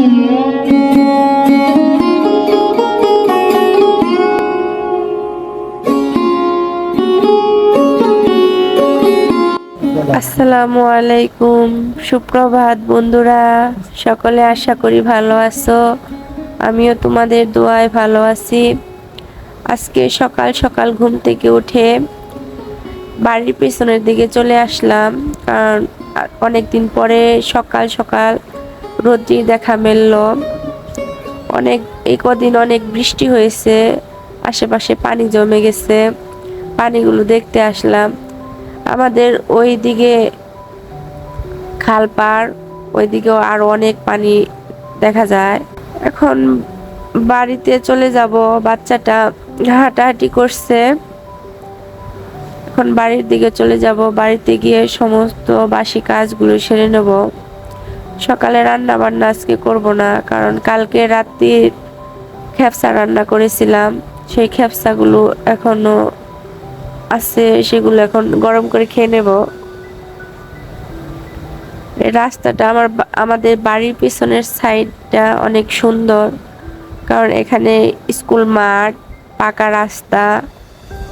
আসসালামু আলাইকুম, সুপ্রভাত বন্ধুরা। সকলে আশা করি ভালো আছো। আমিও তোমাদের দোয়ায় ভালো আছি। আজকে সকাল সকাল ঘুম থেকে উঠে বাড়ির পেছনের দিকে চলে আসলাম, কারণ অনেকদিন পরে সকাল সকাল রোদ্রি দেখা মিলল। এই কদিন অনেক বৃষ্টি হয়েছে, আশেপাশে পানি জমে গেছে, পানিগুলো দেখতে আসলাম। আমাদের ওই দিকে খাল পার, ওইদিকেও আরো অনেক পানি দেখা যায়। এখন বাড়িতে চলে যাব, বাচ্চাটা হাঁটাহাঁটি করছে। এখন বাড়ির দিকে চলে যাব, বাড়িতে গিয়ে সমস্ত বাসি কাজগুলো সেরে নেব। সকালে রান্না বান্না আজকে করব না, কারণ কালকে রাত্রির খেপসা রান্না করেছিলাম, সেই খেপসাগুলো এখনো আছে, সেগুলো এখন গরম করে খেয়ে নেব। এই রাস্তাটা আমাদের বাড়ির পিছনের সাইডটা অনেক সুন্দর, কারণ এখানে স্কুল মাঠ, পাকা রাস্তা,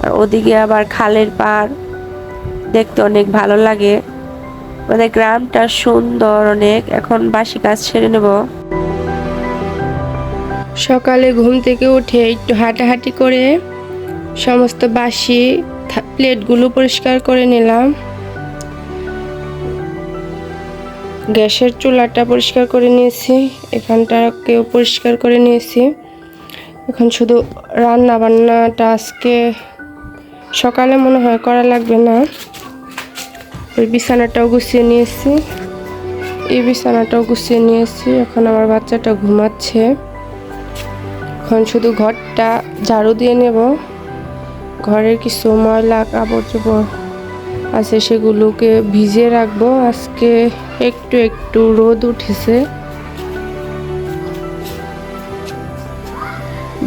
আর ওদিকে আবার খালের পাড়, দেখতে অনেক ভালো লাগে। আমাদের গ্রামটা সুন্দর অনেক। এখন বাসি কাজ সেরে নেব। সকালে ঘুম থেকে উঠে একটু হাঁটাহাঁটি করে সমস্ত বাসি প্লেটগুলো পরিষ্কার করে নিলাম। গ্যাসের চুলাটা পরিষ্কার করে নিয়েছি, এখানটাকেও পরিষ্কার করে নিয়েছি। এখন শুধু রান্না বান্নাটা আজকে সকালে মনে হয় করা লাগবে না। ওই বিছানাটাও গুছিয়ে নিয়েছি, এই বিছানাটাও গুছিয়ে নিয়েছি। এখন আমার বাচ্চাটা ঘুমাচ্ছে, এখন শুধু ঘরটা ঝাড়ু দিয়ে নেব। ঘরের কিছু ময়লা কাপড় চোপড় আছে, সেগুলোকে ভিজিয়ে রাখবো। আজকে একটু একটু রোদ উঠেছে।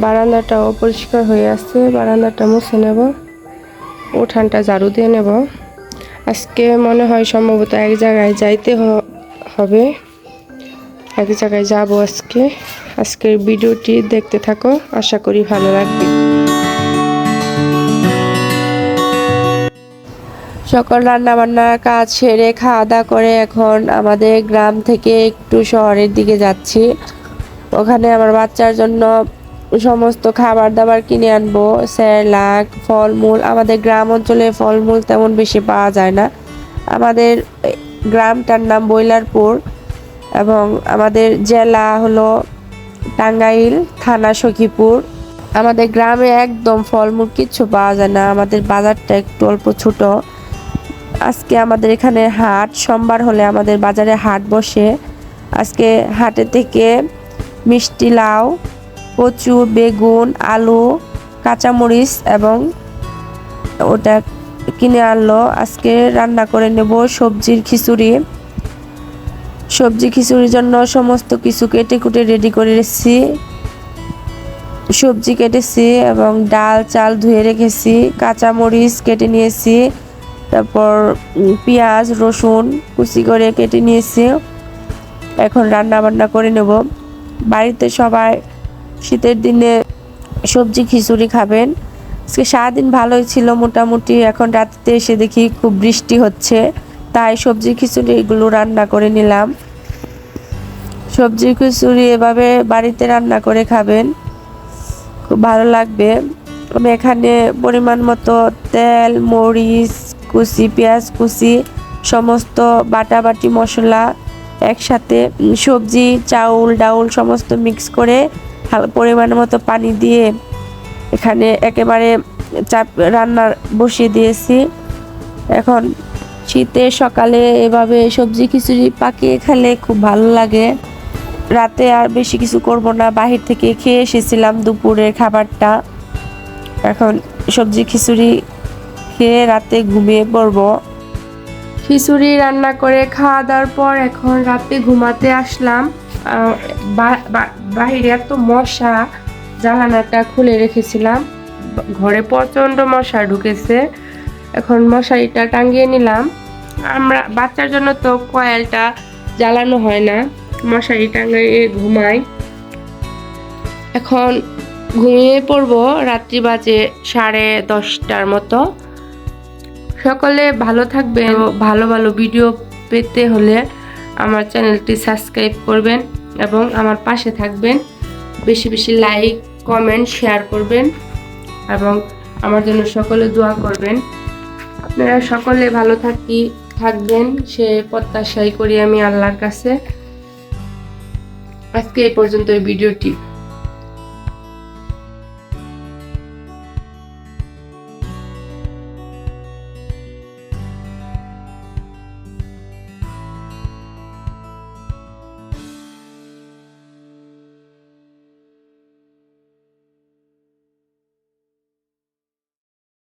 বারান্দাটাও পরিষ্কার হয়ে আছে, বারান্দাটা মুছে নেব, উঠানটা ঝাড়ু দিয়ে নেব। আজকে মনে হয় সম্ভবত এক জায়গায় যাইতে হবে, এক জায়গায় যাব আজকে। আজকের ভিডিওটি দেখতে থাকো, আশা করি ভালো লাগবে। সকল রান্না বান্নার কাজ সেরে খাওয়া দাওয়া করে এখন আমাদের গ্রাম থেকে একটু শহরের দিকে যাচ্ছি। ওখানে আমার বাচ্চার জন্য সমস্ত খাবার দাবার কিনে আনবো, সেরেলাক, ফলমূল। আমাদের গ্রাম অঞ্চলে ফলমূল তেমন বেশি পাওয়া যায় না। আমাদের গ্রামটার নাম বৈলারপুর এবং আমাদের জেলা হলো টাঙ্গাইল, থানা সখীপুর। আমাদের গ্রামে একদম ফলমূল কিচ্ছু পাওয়া যায় না, আমাদের বাজারটা একটু অল্প ছোট। আজকে আমাদের এখানে হাট, সোমবার হলে আমাদের বাজারে হাট বসে। আজকে হাটে থেকে মিষ্টি লাউ, কচু, বেগুন, আলু, কাঁচামরিচ এবং ওটা কিনে আনলো। আজকে রান্না করে নেব সবজির খিচুড়ি। সবজি খিচুড়ির জন্য সমস্ত কিছু কেটে কুটে রেডি করে রেখেছি। সবজি কেটেছি এবং ডাল চাল ধুয়ে রেখেছি, কাঁচামরিচ কেটে নিয়েছি, তারপর পেঁয়াজ রসুন কুচি করে কেটে নিয়েছি। এখন রান্না বান্না করে নেব। বাড়িতে সবাই শীতের দিনে সবজি খিচুড়ি খাবেন। আজকে সারাদিন ভালোই ছিল মোটামুটি, এখন রাত্রিতে এসে দেখি খুব বৃষ্টি হচ্ছে, তাই সবজি খিচুড়ি এগুলো রান্না করে নিলাম। সবজি খিচুড়ি এভাবে বাড়িতে রান্না করে খাবেন, খুব ভালো লাগবে। আমি এখানে পরিমাণ মতো তেল, মরিচ কুচি, পেঁয়াজ কুচি, সমস্ত বাটাবাটি মশলা একসাথে, সবজি চাউল ডাউল সমস্ত মিক্স করে পরিমাণ মতো পানি দিয়ে এখানে একেবারে রান্না বসিয়ে দিয়েছি। এখন শীতের সকালে এভাবে সবজি খিচুড়ি পাকিয়ে খেলে খুব ভালো লাগে। রাতে আর বেশি কিছু করব না, বাহির থেকে খেয়ে এসেছিলাম দুপুরের খাবারটা। এখন সবজি খিচুড়ি খেয়ে রাতে ঘুমিয়ে পড়ব। খিচুড়ি রান্না করে খাওয়া দাওয়ার পর এখন রাতে ঘুমাতে আসলাম। বাহিরে এত মশা, জানালাটা খুলে রেখেছিলাম, ঘরে প্রচন্ড মশা ঢুকেছে। এখন মশারিটা টাঙিয়ে নিলাম। আমরা বাচ্চার জন্য তো কয়েলটা জ্বালানো হয় না, মশারি টাঙিয়ে ঘুমাই। এখন ঘুমিয়ে পড়বো, রাত্রি বাজে 10:30টার মতো। সকলে ভালো থাকবেন। ভালো ভালো ভিডিও পেতে হলে আমার চ্যানেলটি সাবস্ক্রাইব করবেন এবং আমার পাশে থাকবেন। বেশি বেশি লাইক, কমেন্ট, শেয়ার করবেন এবং আমার জন্য সকলে দোয়া করবেন। আপনারা সকলে ভালো থাকবেন সে প্রত্যাশাই করি আমি আল্লাহর কাছে। আজকে এই পর্যন্ত এই ভিডিওটি।